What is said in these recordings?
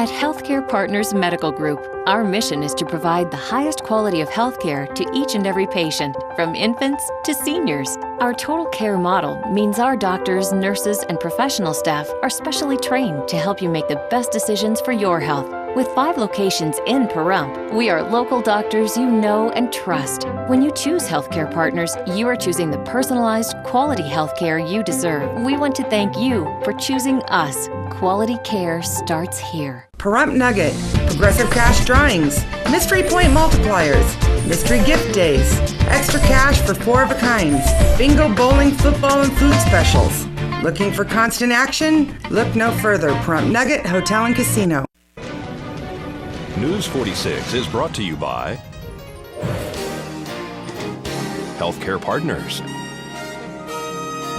At Healthcare Partners Medical Group, our mission is to provide the highest quality of healthcare to each and every patient, from infants to seniors. Our total care model means our doctors, nurses, and professional staff are specially trained to help you make the best decisions for your health. With 5 locations in Pahrump, we are local doctors you know and trust. When you choose Healthcare Partners, you are choosing the personalized, quality healthcare you deserve. We want to thank you for choosing us. Quality care starts here. Pahrump Nugget, Progressive Cash Drawings, Mystery Point Multipliers, Mystery Gift Days, Extra Cash for 4 of a kinds, Bingo, Bowling, Football, and Food Specials. Looking for constant action? Look no further. Pahrump Nugget Hotel and Casino. News 46 is brought to you by Healthcare Partners.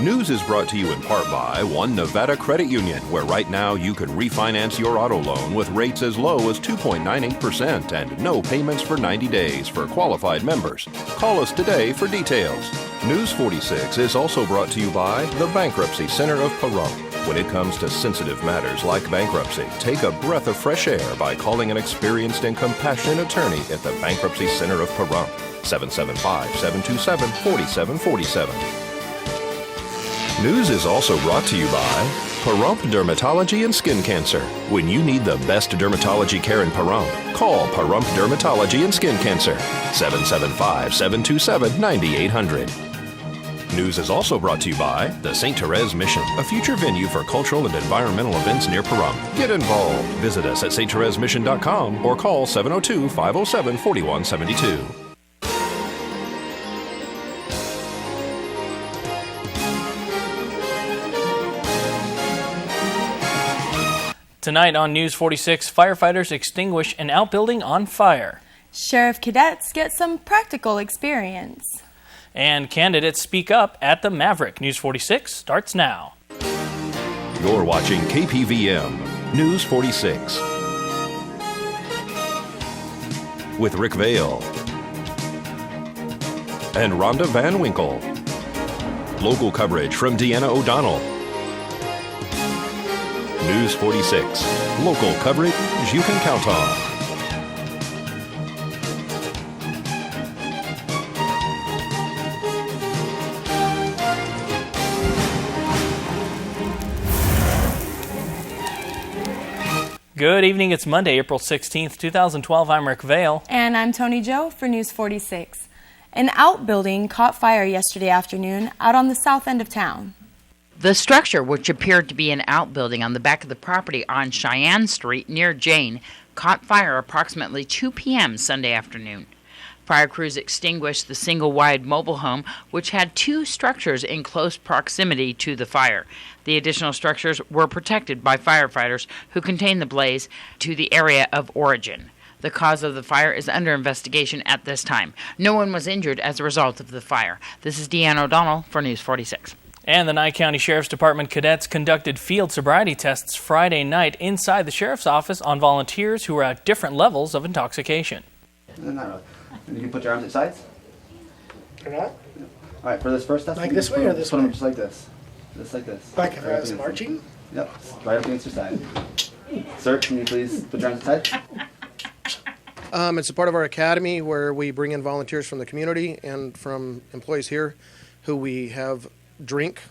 News is brought to you in part by One Nevada Credit Union, where right now you can refinance your auto loan with rates as low as 2.98% and no payments for 90 days for qualified members. Call us today for details. News 46 is also brought to you by the Bankruptcy Center of Pahrump. When it comes to sensitive matters like bankruptcy, take a breath of fresh air by calling an experienced and compassionate attorney at the Bankruptcy Center of Pahrump, 775-727-4747. News is also brought to you by Pahrump Dermatology and Skin Cancer. When you need the best dermatology care in Pahrump, call Pahrump Dermatology and Skin Cancer, 775-727-9800. News is also brought to you by the St. Therese Mission, a future venue for cultural and environmental events near Pahrump. Get involved. Visit us at sttheresemission.com or call 702-507-4172. Tonight on News 46, firefighters extinguish an outbuilding on fire. Sheriff cadets get some practical experience. And candidates speak up at the Maverick. News 46 starts now. You're watching KPVM News 46 with Rick Vale and Rhonda Van Winkle. Local coverage from Deanna O'Donnell. News 46, local coverage you can count on. Good evening, it's Monday, April 16th, 2012. I'm Rick Vale. And I'm Tony Joe for News 46. An outbuilding caught fire yesterday afternoon out on the south end of town. The structure, which appeared to be an outbuilding on the back of the property on Cheyenne Street near Jane, caught fire approximately 2 p.m. Sunday afternoon. Fire crews extinguished the single-wide mobile home, which had 2 structures in close proximity to the fire. The additional structures were protected by firefighters who contained the blaze to the area of origin. The cause of the fire is under investigation at this time. No one was injured as a result of the fire. This is Deanna O'Donnell for News 46. And the Nye County Sheriff's Department cadets conducted field sobriety tests Friday night inside the sheriff's office on volunteers who were at different levels of intoxication. And you can put your arms at sides. Or not? All right, for this first test, Like this way or this put them way? just like this. Just like this. Like if I Right was up against marching? Yep, right up against your side. Sir, can you please put your arms at sides? It's a part of our academy where we bring in volunteers from the community and from employees here who we have drink,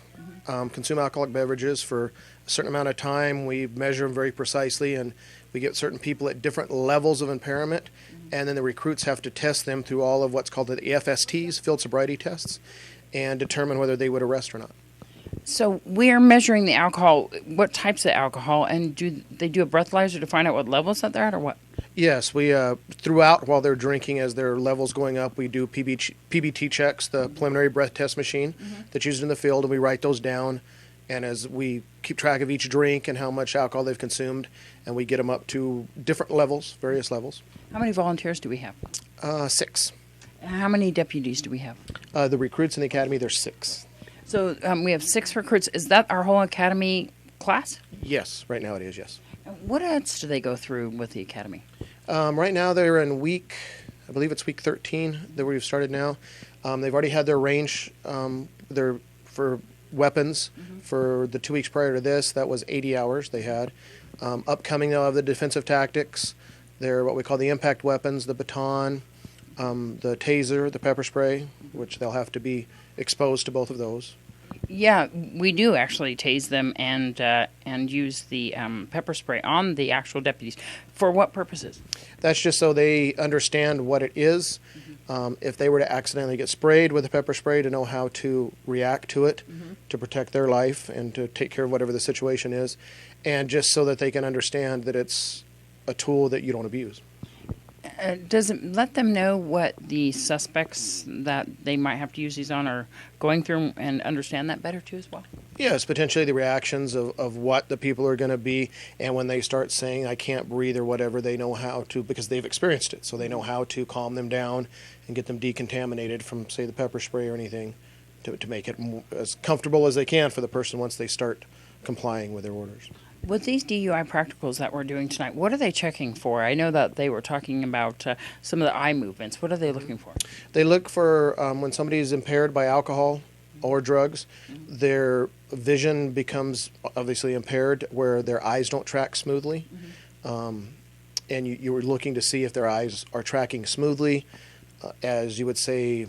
consume alcoholic beverages for a certain amount of time. We measure them very precisely, and we get certain people at different levels of impairment, and then the recruits have to test them through all of what's called the FSTs, field sobriety tests, and determine whether they would arrest or not. So we're measuring the alcohol, what types of alcohol, and do they do a breathalyzer to find out what levels that they're at, or what? Yes, we throughout while they're drinking, as their levels going up, we do PBT checks, the preliminary breath test machine that's used in the field, and we write those down. And as we keep track of each drink and how much alcohol they've consumed, and we get them up to different levels, various levels. How many volunteers do we have? 6. How many deputies do we have? The recruits in the academy, there's 6. So we have 6 recruits. Is that our whole academy class? Yes, right now it is, yes. What else do they go through with the academy? Right now they're in I believe it's week 13 that we've started now. They've already had their range for weapons for the 2 weeks prior to this. That was 80 hours they had. Upcoming, they'll have the defensive tactics. They're what we call the impact weapons, the baton, the taser, the pepper spray, which they'll have to be exposed to both of those. Yeah, we do actually tase them and use the pepper spray on the actual deputies. For what purposes? That's just so they understand what it is. If they were to accidentally get sprayed with a pepper spray, to know how to react to it, to protect their life and to take care of whatever the situation is, and just so that they can understand that it's a tool that you don't abuse. Does it let them know what the suspects that they might have to use these on are going through and understand that better too as well? Yes, potentially the reactions of what the people are going to be, and when they start saying, I can't breathe or whatever, they know how to, because they've experienced it, so they know how to calm them down and get them decontaminated from, say, the pepper spray or anything to make it as comfortable as they can for the person once they start complying with their orders. With these DUI practicals that we're doing tonight, what are they checking for? I know that they were talking about some of the eye movements. What are they looking for? They look for when somebody is impaired by alcohol or drugs, their vision becomes obviously impaired where their eyes don't track smoothly. And you were looking to see if their eyes are tracking smoothly, as you would say,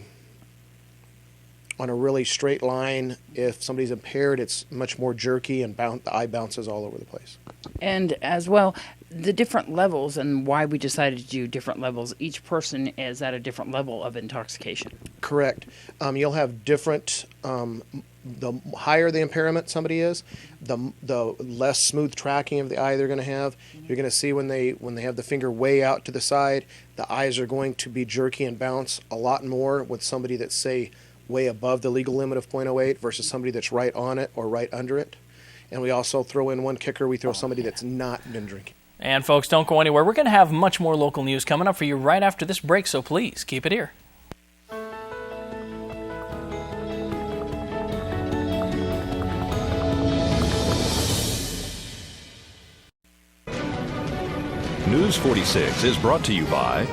on a really straight line. If somebody's impaired, it's much more jerky and the eye bounces all over the place. And as well, the different levels and why we decided to do different levels. Each person is at a different level of intoxication. Correct. You'll have different, the higher the impairment somebody is, the less smooth tracking of the eye they're going to have. You're going to see when they have the finger way out to the side, the eyes are going to be jerky and bounce a lot more with somebody that's, say, way above the legal limit of 0.08 versus somebody that's right on it or right under it. And we also throw in one kicker. We throw somebody that's not been drinking. And folks, don't go anywhere. We're going to have much more local news coming up for you right after this break, so please keep it here. News 46 is brought to you by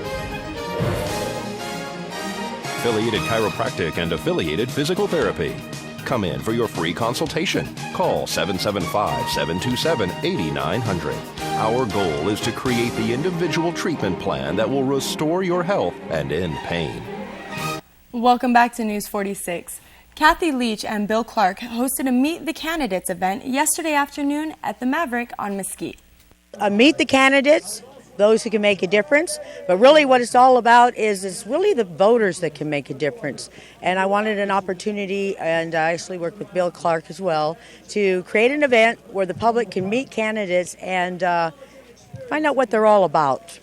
Affiliated Chiropractic and Affiliated Physical Therapy. Come in for your free consultation. Call 775-727-8900. Our goal is to create the individual treatment plan that will restore your health and end pain. Welcome back to News 46. Kathy Leach and Bill Clark hosted a Meet the Candidates event yesterday afternoon at the Maverick on Mesquite. Meet the candidates, those who can make a difference, but really what it's all about is it's really the voters that can make a difference. And I wanted an opportunity, and I actually worked with Bill Clark as well, to create an event where the public can meet candidates and find out what they're all about.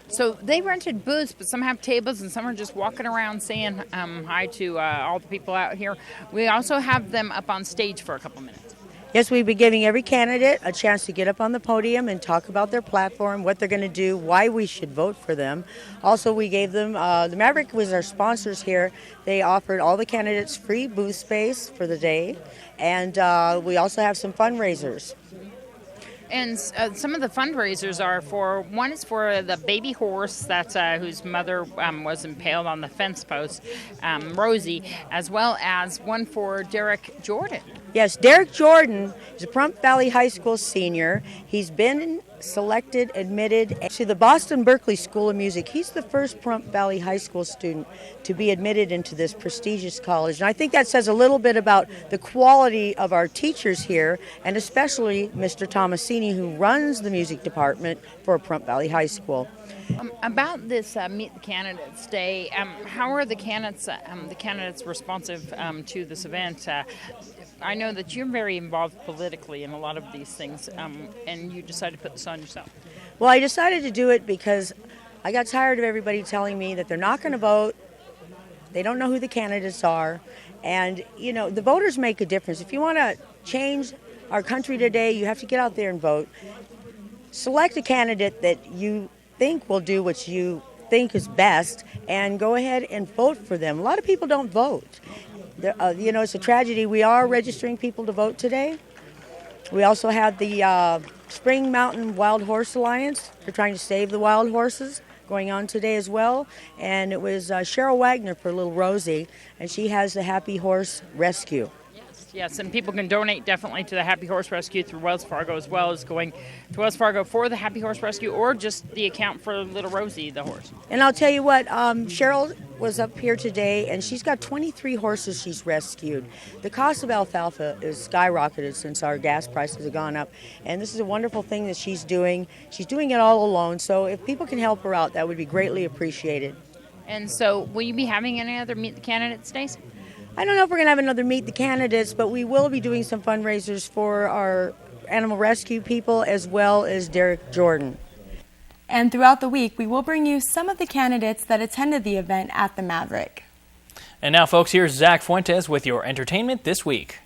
So they rented booths, but some have tables and some are just walking around saying hi to all the people out here. We also have them up on stage for a couple minutes. Yes, we've been giving every candidate a chance to get up on the podium and talk about their platform, what they're going to do, why we should vote for them. Also, we gave them, the Maverick was our sponsors here. They offered all the candidates free booth space for the day, and we also have some fundraisers. And some of the fundraisers are for, one is for the baby horse that's whose mother was impaled on the fence post, Rosie, as well as one for Derek Jordan. Yes, Derek Jordan is a Pahrump Valley High School senior. He's been selected, admitted to the Boston Berkeley School of Music. He's the first Pahrump Valley High School student to be admitted into this prestigious college. And I think that says a little bit about the quality of our teachers here, and especially Mr. Tomasini, who runs the music department for Pahrump Valley High School. About this Meet the Candidates Day, how are the candidates responsive to this event? I know that you're very involved politically in a lot of these things, and you decided to put this on yourself. Well, I decided to do it because I got tired of everybody telling me that they're not going to vote, they don't know who the candidates are, and, you know, the voters make a difference. If you want to change our country today, you have to get out there and vote. Select a candidate that you think will do what you think is best, and go ahead and vote for them. A lot of people don't vote. You know, it's a tragedy. We are registering people to vote today. We also have the Spring Mountain Wild Horse Alliance. They're trying to save the wild horses going on today as well. And it was Cheryl Wagner for Little Rosie, and she has the Happy Horse Rescue. Yes, Yes, and people can donate definitely to the Happy Horse Rescue through Wells Fargo, as well as going to Wells Fargo for the Happy Horse Rescue or just the account for little Rosie, the horse. And I'll tell you what, Cheryl was up here today, and she's got 23 horses she's rescued. The cost of alfalfa is skyrocketed since our gas prices have gone up, and this is a wonderful thing that she's doing. She's doing it all alone, so if people can help her out, that would be greatly appreciated. And so, will you be having any other Meet the Candidates days? I don't know if we're going to have another Meet the Candidates, but we will be doing some fundraisers for our animal rescue people as well as Derek Jordan. And throughout the week, we will bring you some of the candidates that attended the event at the Maverick. And now, folks, here's Zach Fuentes with your entertainment this week.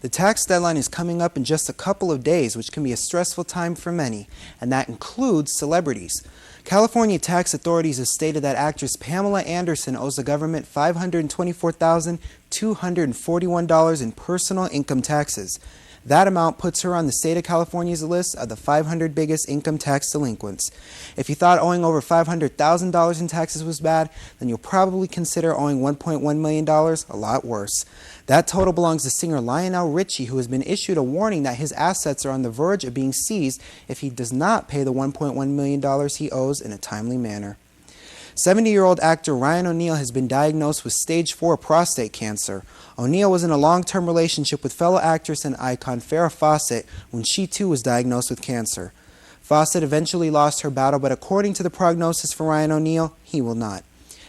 The tax deadline is coming up in just a couple of days, which can be a stressful time for many, and that includes celebrities. California tax authorities have stated that actress Pamela Anderson owes the government $524,241 in personal income taxes. That amount puts her on the state of California's list of the 500 biggest income tax delinquents. If you thought owing over $500,000 in taxes was bad, then you'll probably consider owing $1.1 million a lot worse. That total belongs to singer Lionel Richie, who has been issued a warning that his assets are on the verge of being seized if he does not pay the $1.1 million he owes in a timely manner. 70-year-old actor Ryan O'Neal has been diagnosed with stage 4 prostate cancer. O'Neal was in a long-term relationship with fellow actress and icon Farrah Fawcett when she too was diagnosed with cancer. Fawcett eventually lost her battle, but according to the prognosis for Ryan O'Neal, he will not.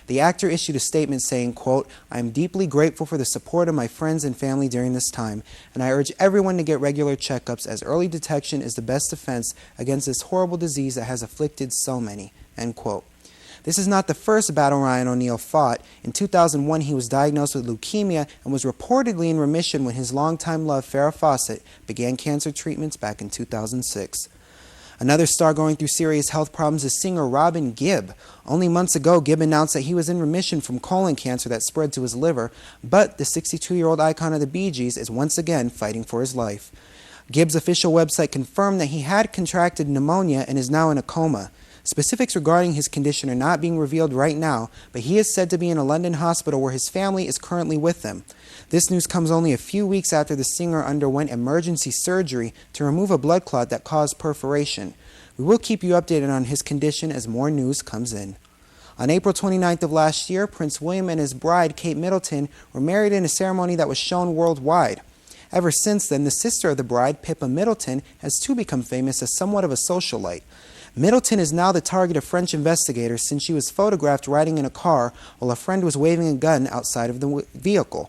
The actor issued a statement saying, quote, "I am deeply grateful for the support of my friends and family during this time, and I urge everyone to get regular checkups as early detection is the best defense against this horrible disease that has afflicted so many," end quote. This is not the first battle Ryan O'Neal fought. In 2001, he was diagnosed with leukemia and was reportedly in remission when his longtime love, Farrah Fawcett, began cancer treatments back in 2006. Another star going through serious health problems is singer Robin Gibb. Only months ago, Gibb announced that he was in remission from colon cancer that spread to his liver, but the 62-year-old icon of the Bee Gees is once again fighting for his life. Gibb's official website confirmed that he had contracted pneumonia and is now in a coma. Specifics regarding his condition are not being revealed right now, but he is said to be in a London hospital where his family is currently with him. This news comes only a few weeks after the singer underwent emergency surgery to remove a blood clot that caused perforation. We will keep you updated on his condition as more news comes in. On April 29th of last year, Prince William and his bride, Kate Middleton, were married in a ceremony that was shown worldwide. Ever since then, the sister of the bride, Pippa Middleton, has too become famous as somewhat of a socialite. Middleton is now the target of French investigators since she was photographed riding in a car while a friend was waving a gun outside of the vehicle.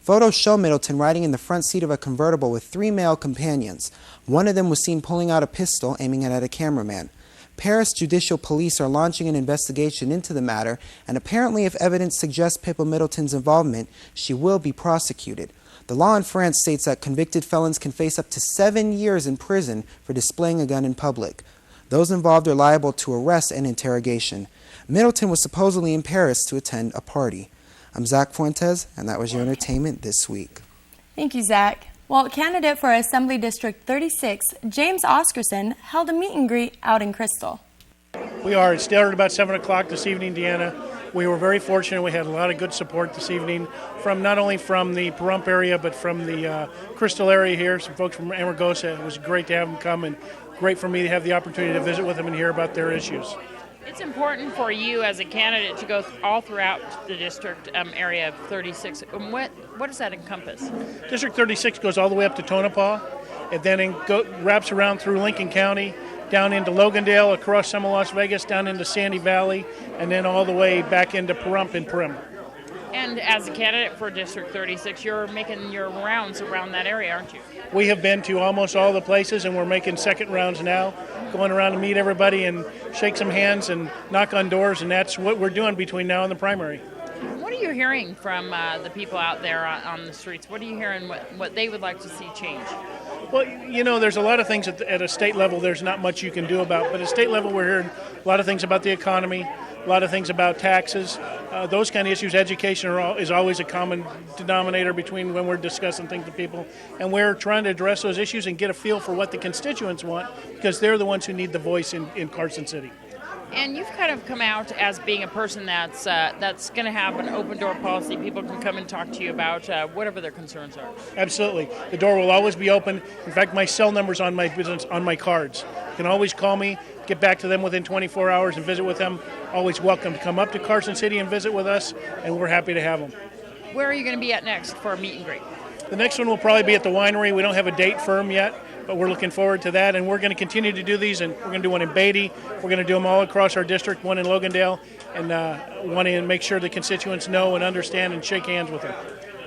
Photos show Middleton riding in the front seat of a convertible with 3 male companions. One of them was seen pulling out a pistol, aiming it at a cameraman. Paris judicial police are launching an investigation into the matter, and apparently if evidence suggests Pippa Middleton's involvement, she will be prosecuted. The law in France states that convicted felons can face up to 7 years in prison for displaying a gun in public. Those involved are liable to arrest and interrogation. Middleton was supposedly in Paris to attend a party. I'm Zach Fuentes, and that was your entertainment this week. Thank you, Zach. Well, candidate for Assembly District 36, James Oscarson, held a meet and greet out in Crystal. We are. It started about 7 o'clock this evening, Deanna. We were very fortunate. We had a lot of good support this evening from not only from the Pahrump area, but from the Crystal area here, some folks from Amargosa. It was great to have them come and great for me to have the opportunity to visit with them and hear about their issues. It's important for you as a candidate to go all throughout the district area of 36. What does that encompass? District 36 goes all the way up to Tonopah, and then wraps around through Lincoln County, down into Logandale, across some of Las Vegas, down into Sandy Valley, and then all the way back into Pahrump and Primm. And as a candidate for District 36, you're making your rounds around that area, aren't you? We have been to almost all the places, and we're making second rounds now, going around to meet everybody and shake some hands and knock on doors, and that's what we're doing between now and the primary. What are you hearing from the people out there on the streets? What are you hearing what they would like to see change? Well, you know, there's a lot of things at a state level there's not much you can do about, but at state level we're hearing a lot of things about the economy, a lot of things about taxes. Those kind of issues, education is always a common denominator between when we're discussing things with people. And we're trying to address those issues and get a feel for what the constituents want, because they're the ones who need the voice in Carson City. And you've kind of come out as being a person that's going to have an open door policy. People can come and talk to you about whatever their concerns are. Absolutely. The door will always be open. In fact, my cell number's on my business, on my cards. You can always call me, get back to them within 24 hours and visit with them. Always welcome to come up to Carson City and visit with us, and we're happy to have them. Where are you going to be at next for a meet and greet? The next one will probably be at the winery. We don't have a date firm yet, but we're looking forward to that, and we're going to continue to do these, and we're going to do one in Beatty. We're going to do them all across our district, one in Logandale, and want to make sure the constituents know and understand and shake hands with them.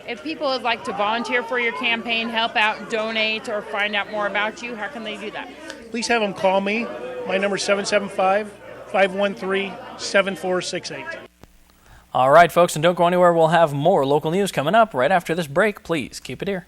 If people would like to volunteer for your campaign, help out, donate, or find out more about you, how can they do that? Please have them call me. My number is 775-513-7468. All right, folks, and don't go anywhere. We'll have more local news coming up right after this break. Please keep it here.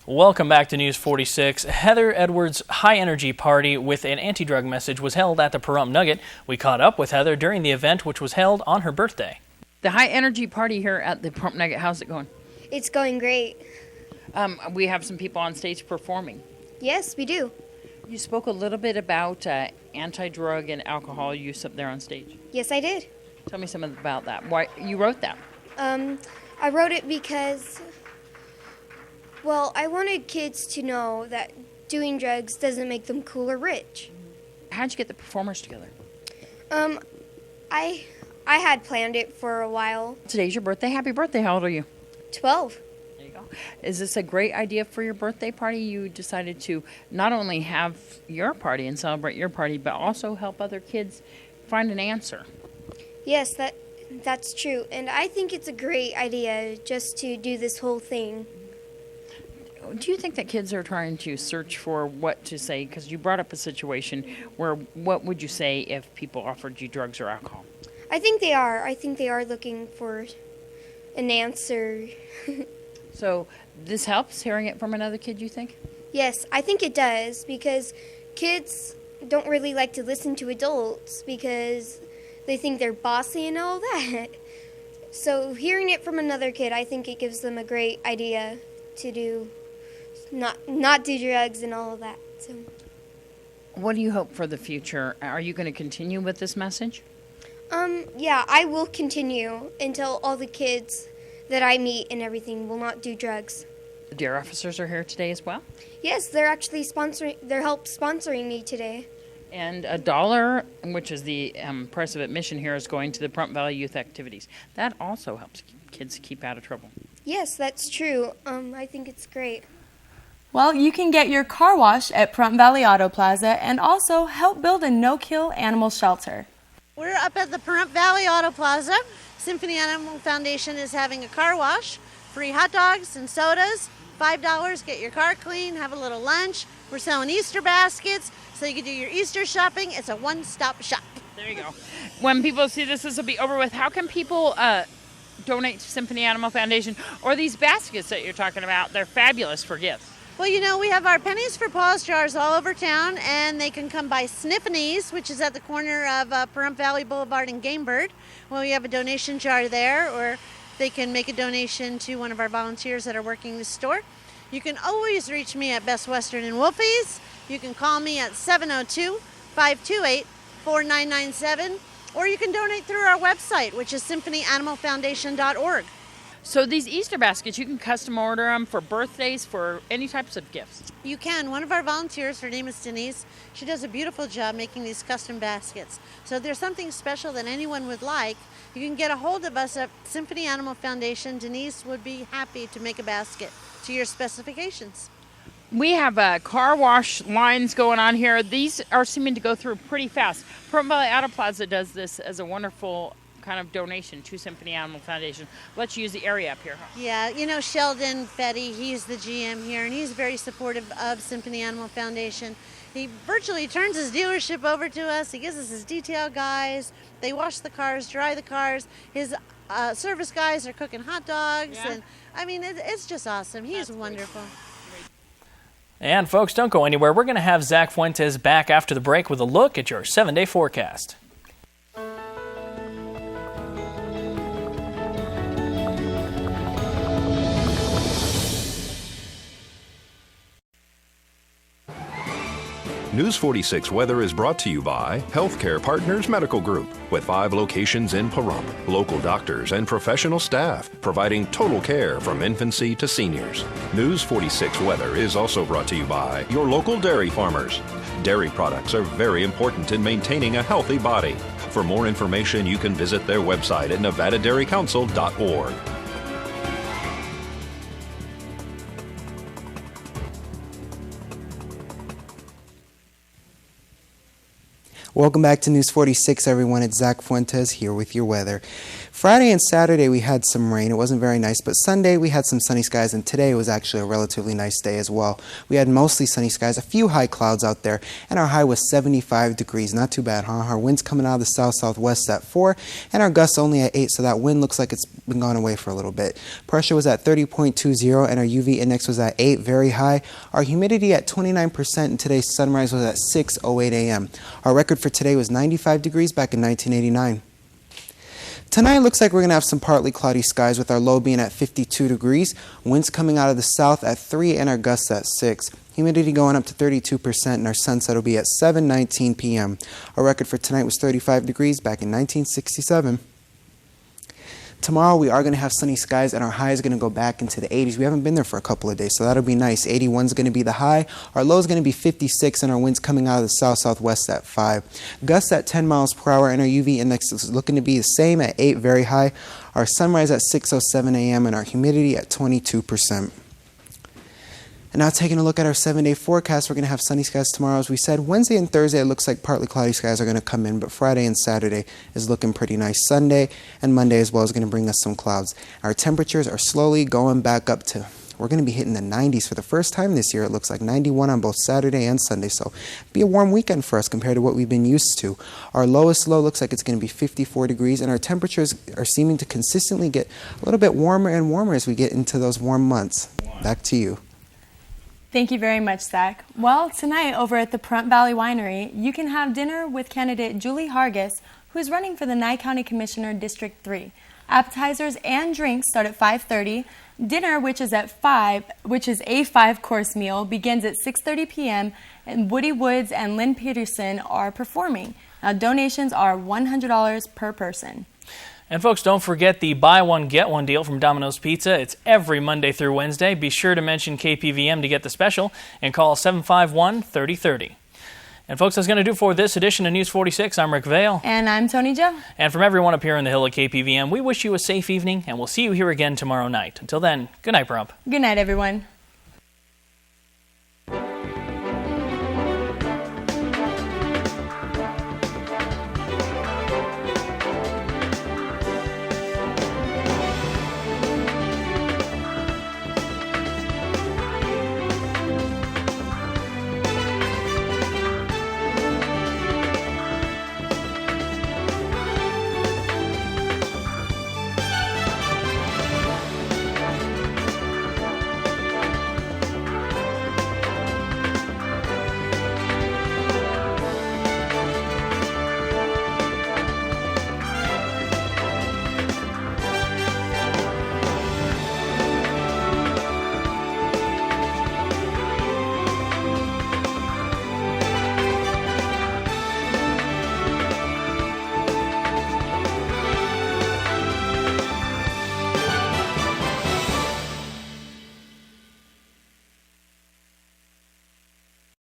Welcome back to News 46. Heather Edwards' high-energy party with an anti-drug message was held at the Pahrump Nugget. We caught up with Heather during the event, which was held on her birthday. The high-energy party here at the Pahrump Nugget, how's it going? It's going great. We have some people on stage performing. Yes, we do. You spoke a little bit about anti-drug and alcohol use up there on stage. Yes, I did. Tell me something about that. Why you wrote that? I wrote it because, well, I wanted kids to know that doing drugs doesn't make them cool or rich. How'd you get the performers together? I had planned it for a while. Today's your birthday. Happy birthday. How old are you? 12. There you go. Is this a great idea for your birthday party? You decided to not only have your party and celebrate your party, but also help other kids find an answer. Yes, that's true. And I think it's a great idea just to do this whole thing. Do you think that kids are trying to search for what to say? Because you brought up a situation where what would you say if people offered you drugs or alcohol? I think they are. I think they are looking for an answer. So this helps, hearing it from another kid, you think? Yes, I think it does, because kids don't really like to listen to adults because they think they're bossy and all that. So hearing it from another kid, I think it gives them a great idea to do, not do drugs and all of that. So, what do you hope for the future? Are you going to continue with this message? Yeah, I will continue until all the kids that I meet and everything will not do drugs. The DARE officers are here today as well? Yes, they're actually sponsoring me today. And $1, which is the price of admission here, is going to the Pahrump Valley Youth Activities. That also helps kids keep out of trouble. Yes, that's true. I think it's great. Well, you can get your car washed at Pahrump Valley Auto Plaza and also help build a no-kill animal shelter. We're up at the Pahrump Valley Auto Plaza. Symphony Animal Foundation is having a car wash, free hot dogs and sodas, $5, get your car clean, have a little lunch. We're selling Easter baskets, so you can do your Easter shopping. It's a one-stop shop. There you go. When people see this will be over with. How can people donate to Symphony Animal Foundation or these baskets that you're talking about? They're fabulous for gifts. Well, you know, we have our Pennies for Paws jars all over town, and they can come by Sniffany's, which is at the corner of Pahrump Valley Boulevard and Gamebird. Well, we have a donation jar there, or they can make a donation to one of our volunteers that are working the store. You can always reach me at Best Western and Wolfie's. You can call me at 702-528-4997, or you can donate through our website, which is symphonyanimalfoundation.org. So these Easter baskets, you can custom order them for birthdays, for any types of gifts. You can. One of our volunteers, her name is Denise, she does a beautiful job making these custom baskets. So if there's something special that anyone would like, you can get a hold of us at Symphony Animal Foundation. Denise would be happy to make a basket to your specifications. We have car wash lines going on here. These are seeming to go through pretty fast. Pahrump Valley Auto Plaza does this as a wonderful kind of donation to Symphony Animal Foundation. Let's use the area up here. Yeah, you know, Sheldon Fetty, he's the GM here, and he's very supportive of Symphony Animal Foundation. He virtually turns his dealership over to us. He gives us his detail guys. They wash the cars, dry the cars. His service guys are cooking hot dogs. Yeah. And I mean, it's just awesome. He's wonderful. And folks, don't go anywhere. We're going to have Zach Fuentes back after the break with a look at your 7-day forecast. News 46 Weather is brought to you by Healthcare Partners Medical Group, with 5 locations in Pahrump. Local doctors and professional staff providing total care from infancy to seniors. News 46 Weather is also brought to you by your local dairy farmers. Dairy products are very important in maintaining a healthy body. For more information, you can visit their website at nevadadairycouncil.org. Welcome back to News 46, everyone. It's Zach Fuentes here with your weather. Friday and Saturday we had some rain. It wasn't very nice, but Sunday we had some sunny skies, and today was actually a relatively nice day as well. We had mostly sunny skies, a few high clouds out there, and our high was 75 degrees. Not too bad, huh? Our wind's coming out of the south-southwest at 4, and our gusts only at 8, so that wind looks like it's been gone away for a little bit. Pressure was at 30.20, and our UV index was at 8, very high. Our humidity at 29%, and today's sunrise was at 6:08 a.m. Our record for today was 95 degrees back in 1989. Tonight looks like we're going to have some partly cloudy skies with our low being at 52 degrees, winds coming out of the south at 3 and our gusts at 6. Humidity going up to 32% and our sunset will be at 7:19 p.m. Our record for tonight was 35 degrees back in 1967. Tomorrow we are going to have sunny skies and our high is going to go back into the 80s. We haven't been there for a couple of days, so that'll be nice. 81 is going to be the high. Our low is going to be 56 and our winds coming out of the south-southwest at 5. Gusts at 10 miles per hour and our UV index is looking to be the same at 8, very high. Our sunrise at 6:07 a.m. and our humidity at 22%. And now taking a look at our 7-day forecast, we're going to have sunny skies tomorrow. As we said, Wednesday and Thursday it looks like partly cloudy skies are going to come in, but Friday and Saturday is looking pretty nice. Sunday and Monday as well is going to bring us some clouds. Our temperatures are slowly going back up to, we're going to be hitting the 90s for the first time this year. It looks like 91 on both Saturday and Sunday, so it'll be a warm weekend for us compared to what we've been used to. Our lowest low looks like it's going to be 54 degrees, and our temperatures are seeming to consistently get a little bit warmer and warmer as we get into those warm months. Back to you. Thank you very much, Zach. Well, tonight over at the Pahrump Valley Winery, you can have dinner with candidate Julie Hargis, who is running for the Nye County Commissioner District 3. Appetizers and drinks start at 5:30. Dinner, which is at 5, which is a 5-course meal, begins at 6:30 p.m. and Woody Woods and Lynn Peterson are performing. Now, donations are $100 per person. And folks, don't forget the buy one, get one deal from Domino's Pizza. It's every Monday through Wednesday. Be sure to mention KPVM to get the special and call 751-3030. And folks, that's going to do for this edition of News 46. I'm Rick Vale. And I'm Tony Joe. And from everyone up here in the hill at KPVM, we wish you a safe evening, and we'll see you here again tomorrow night. Until then, good night, Pahrump. Good night, everyone.